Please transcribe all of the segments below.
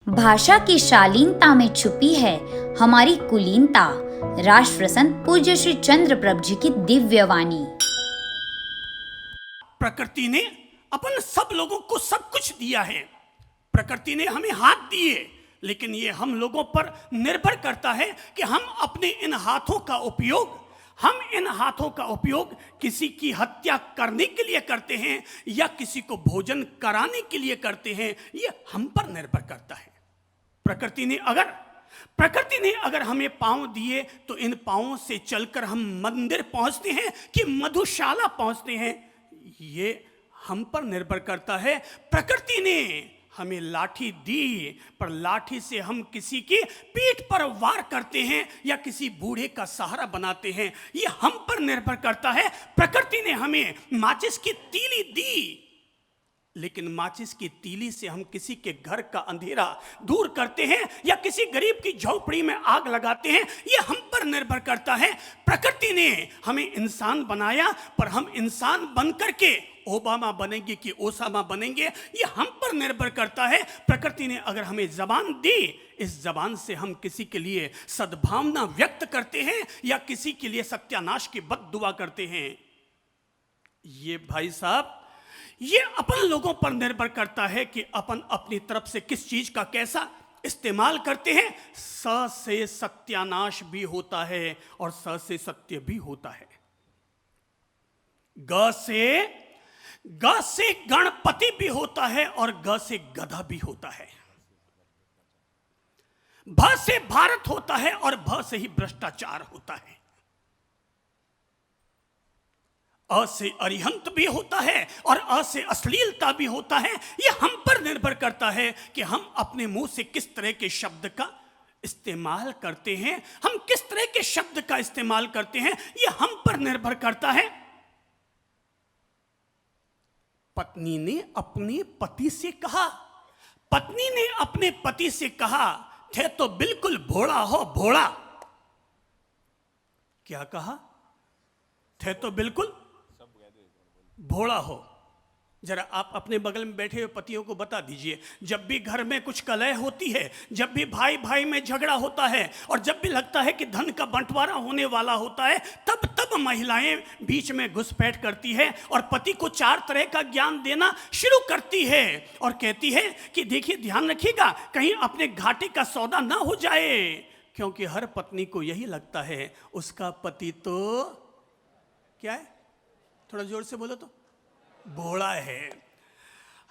भाषा की शालीनता में छुपी है हमारी कुलीनता। राष्ट्र संत पूज्य श्री चंद्र प्रभ जी की दिव्य वाणी। प्रकृति ने अपन सब लोगों को सब कुछ दिया है। प्रकृति ने हमें हाथ दिए, लेकिन ये हम लोगों पर निर्भर करता है कि हम अपने इन हाथों का उपयोग किसी की हत्या करने के लिए करते हैं या किसी को भोजन कराने के लिए करते हैं। ये हम पर निर्भर करता है। प्रकृति ने अगर हमें पांव दिए तो इन पांवों से चलकर हम मंदिर पहुंचते हैं कि मधुशाला पहुंचते हैं, ये हम पर निर्भर करता है। प्रकृति ने हमें लाठी दी, पर लाठी से हम किसी की पीठ पर वार करते हैं या किसी बूढ़े का सहारा बनाते हैं, ये हम पर निर्भर करता है। प्रकृति ने हमें माचिस की तीली दी, लेकिन माचिस की तीली से हम किसी के घर का अंधेरा दूर करते हैं या किसी गरीब की झोपड़ी में आग लगाते हैं, ये हम पर निर्भर करता है। प्रकृति ने हमें इंसान बनाया, पर हम इंसान बनकर के ओबामा बनेंगे कि ओसामा बनेंगे, ये हम पर निर्भर करता है। प्रकृति ने अगर हमें जबान दी, इस जबान से हम किसी के लिए सद्भावना व्यक्त करते हैं या किसी के लिए सत्यानाश की बद्दुआ करते हैं। ये भाई साहब, ये अपन लोगों पर निर्भर करता है कि अपन अपनी तरफ से किस चीज का कैसा इस्तेमाल करते हैं। स से सत्यानाश भी होता है और स से सत्य भी होता है। ग से गणपति भी होता है और ग से गधा भी होता है। भ से भारत होता है और भ से ही भ्रष्टाचार होता है। अ से अरिहंत भी होता है और अ से अश्लीलता भी होता है। यह हम पर निर्भर करता है कि हम अपने मुंह से किस तरह के शब्द का इस्तेमाल करते हैं। हम किस तरह के शब्द का इस्तेमाल करते हैं, यह हम पर निर्भर करता है। पत्नी ने अपने पति से कहा, थे तो बिल्कुल भोला हो भोला। क्या कहा? थे तो बिल्कुल भोला हो। जरा आप अपने बगल में बैठे हुए पतियों को बता दीजिए, जब भी घर में कुछ कलह होती है, जब भी भाई भाई में झगड़ा होता है और जब भी लगता है कि धन का बंटवारा होने वाला होता है, तब महिलाएं बीच में घुसपैठ करती है और पति को 4 तरह का ज्ञान देना शुरू करती है और कहती है कि देखिए, ध्यान रखिएगा कहीं अपने घाटे का सौदा ना हो जाए। क्योंकि हर पत्नी को यही लगता है उसका पति तो क्या है, थोड़ा जोर से बोलो तो, भोला है।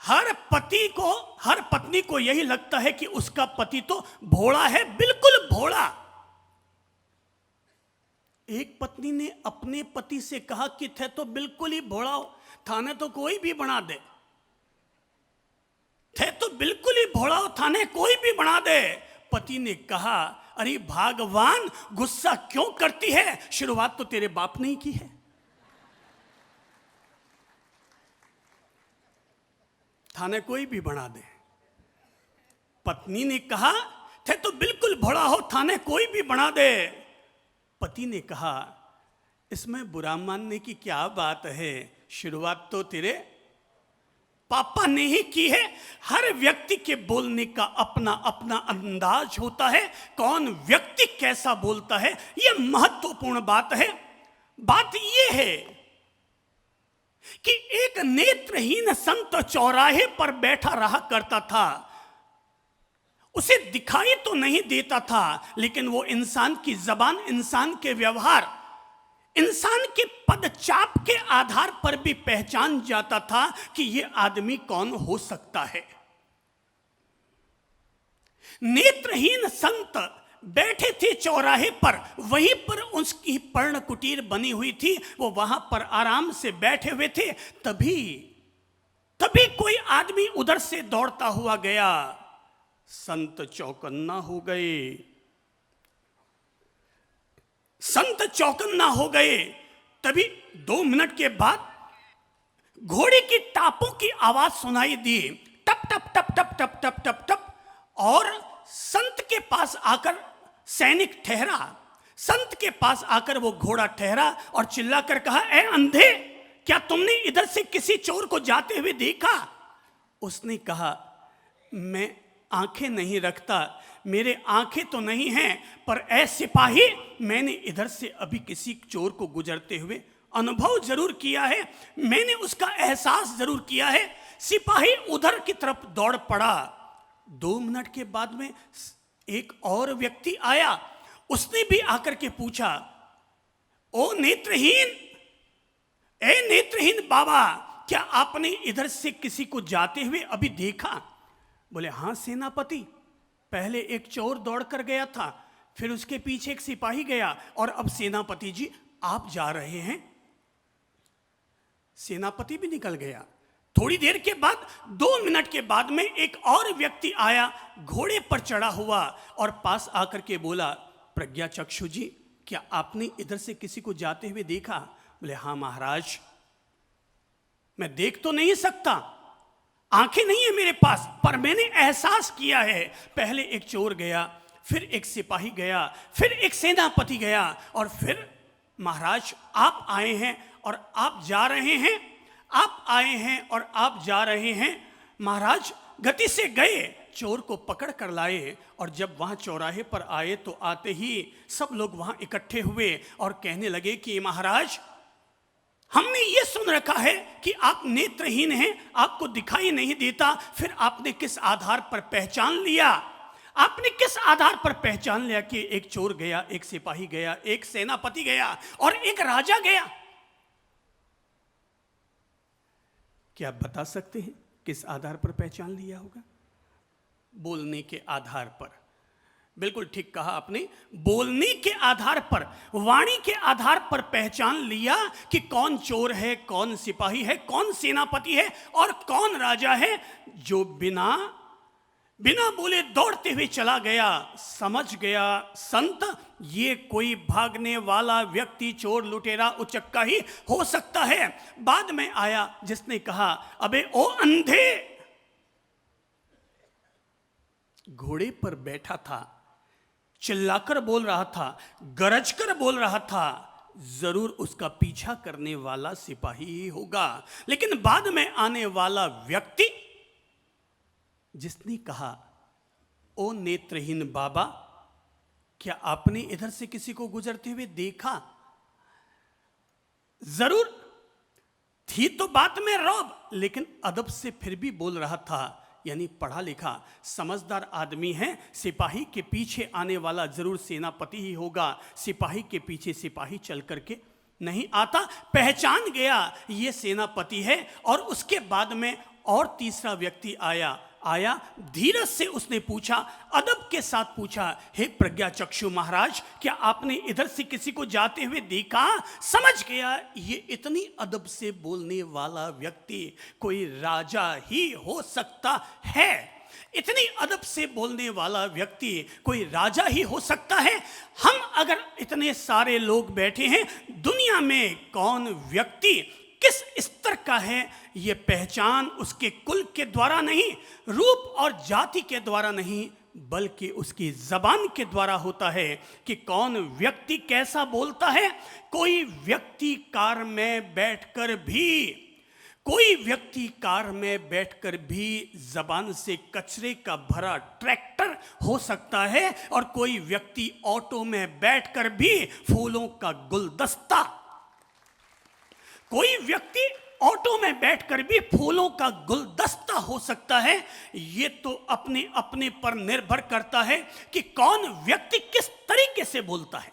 हर पत्नी को यही लगता है कि उसका पति तो भोला है, बिल्कुल भोला। एक पत्नी ने अपने पति से कहा कि थे तो बिल्कुल ही भोला हो, थाने तो कोई भी बना दे। थे तो बिल्कुल ही भोला हो, थाने कोई भी बना दे। पति ने कहा, अरे भगवान, गुस्सा क्यों करती है, शुरुआत तो तेरे बाप ने ही की है। थाने कोई भी बना दे। पत्नी ने कहा, थे तो बिल्कुल भोला हो, थाने कोई भी बना दे। पति ने कहा, इसमें बुरा मानने की क्या बात है, शुरुआत तो तेरे पापा ने ही की है। हर व्यक्ति के बोलने का अपना अपना अंदाज होता है। कौन व्यक्ति कैसा बोलता है, यह महत्वपूर्ण बात है। बात यह है कि एक नेत्रहीन संत चौराहे पर बैठा रहा करता था। उसे दिखाई तो नहीं देता था, लेकिन वो इंसान की जबान, इंसान के व्यवहार, इंसान के पदचाप के आधार पर भी पहचान जाता था कि ये आदमी कौन हो सकता है। नेत्रहीन संत बैठे थे चौराहे पर, वहीं पर उसकी पर्ण कुटीर बनी हुई थी, वो वहां पर आराम से बैठे हुए थे। तभी कोई आदमी उधर से दौड़ता हुआ गया। संत चौकन्ना हो गए। तभी 2 मिनट के बाद घोड़े की टापों की आवाज सुनाई दी, टप टप टप टप टप टप टप टप। और संत के पास आकर सैनिक ठहरा। संत के पास आकर वो घोड़ा ठहरा और चिल्लाकर कहा, ए अंधे, क्या तुमने इधर से किसी चोर को जाते हुए देखा? उसने कहा, मैं आंखें नहीं रखता, मेरे आंखें तो नहीं हैं, पर ऐ सिपाही, मैंने इधर से अभी किसी चोर को गुजरते हुए अनुभव जरूर किया है, मैंने उसका एहसास जरूर किया है। सिपाही उधर की तरफ दौड़ पड़ा। 2 मिनट के बाद में एक और व्यक्ति आया, उसने भी आकर के पूछा, ओ नेत्रहीन, ए नेत्रहीन बाबा, क्या आपने इधर से किसी को जाते हुए अभी देखा? बोले, हाँ सेनापति, पहले एक चोर दौड़ कर गया था, फिर उसके पीछे एक सिपाही गया, और अब सेनापति जी आप जा रहे हैं। सेनापति भी निकल गया। थोड़ी देर के बाद, 2 मिनट के बाद में एक और व्यक्ति आया, घोड़े पर चढ़ा हुआ, और पास आकर के बोला, प्रज्ञा चक्षु जी, क्या आपने इधर से किसी को जाते हुए देखा? बोले, हाँ महाराज, मैं देख तो नहीं सकता, आंखें नहीं है मेरे पास, पर मैंने एहसास किया है। पहले एक चोर गया, फिर एक सिपाही गया, फिर एक सेनापति गया, और फिर महाराज आप आए हैं और आप जा रहे हैं, आप आए हैं और आप जा रहे हैं। महाराज गति से गए, चोर को पकड़ कर लाए, और जब वहां चौराहे पर आए तो आते ही सब लोग वहां इकट्ठे हुए और कहने लगे कि महाराज, हमने ये सुन रखा है कि आप नेत्रहीन हैं, आपको दिखाई नहीं देता, फिर आपने किस आधार पर पहचान लिया? आपने किस आधार पर पहचान लिया कि एक चोर गया, एक सिपाही गया, एक सेनापति गया और एक राजा गया? क्या आप बता सकते हैं किस आधार पर पहचान लिया होगा? बोलने के आधार पर। बिल्कुल ठीक कहा आपने, बोलने के आधार पर, वाणी के आधार पर पहचान लिया कि कौन चोर है, कौन सिपाही है, कौन सेनापति है और कौन राजा है। जो बिना बोले दौड़ते हुए चला गया, समझ गया संत, ये कोई भागने वाला व्यक्ति, चोर, लुटेरा, उचक्का ही हो सकता है। बाद में आया जिसने कहा, अबे ओ अंधे, घोड़े पर बैठा था, चिल्लाकर बोल रहा था, गरज कर बोल रहा था, जरूर उसका पीछा करने वाला सिपाही ही होगा। लेकिन बाद में आने वाला व्यक्ति जिसने कहा, ओ नेत्रहीन बाबा, क्या आपने इधर से किसी को गुजरते हुए देखा? जरूर थी तो बात में रौब, लेकिन अदब से फिर भी बोल रहा था, यानी पढ़ा लिखा समझदार आदमी है। सिपाही के पीछे आने वाला जरूर सेनापति ही होगा, सिपाही के पीछे सिपाही चल करके नहीं आता। पहचान गया ये सेनापति है। और उसके बाद में और तीसरा व्यक्ति आया, धीरज से उसने पूछा, अदब के साथ पूछा, हे प्रज्ञा चक्षु महाराज, क्या आपने इधर से किसी को जाते हुए देखा? समझ गया ये इतनी अदब से बोलने वाला व्यक्ति कोई राजा ही हो सकता है, इतनी अदब से बोलने वाला व्यक्ति कोई राजा ही हो सकता है। हम अगर इतने सारे लोग बैठे हैं, दुनिया में कौन व्यक्ति किस स्तर का है, ये पहचान उसके कुल के द्वारा नहीं, रूप और जाति के द्वारा नहीं, बल्कि उसकी जबान के द्वारा होता है कि कौन व्यक्ति कैसा बोलता है। कोई व्यक्ति कार में बैठकर भी जबान से कचरे का भरा ट्रैक्टर हो सकता है, और कोई व्यक्ति ऑटो में बैठकर भी फूलों का गुलदस्ता, कोई व्यक्ति ऑटो में बैठकर भी फूलों का गुलदस्ता हो सकता है। ये तो अपने अपने पर निर्भर करता है कि कौन व्यक्ति किस तरीके से बोलता है।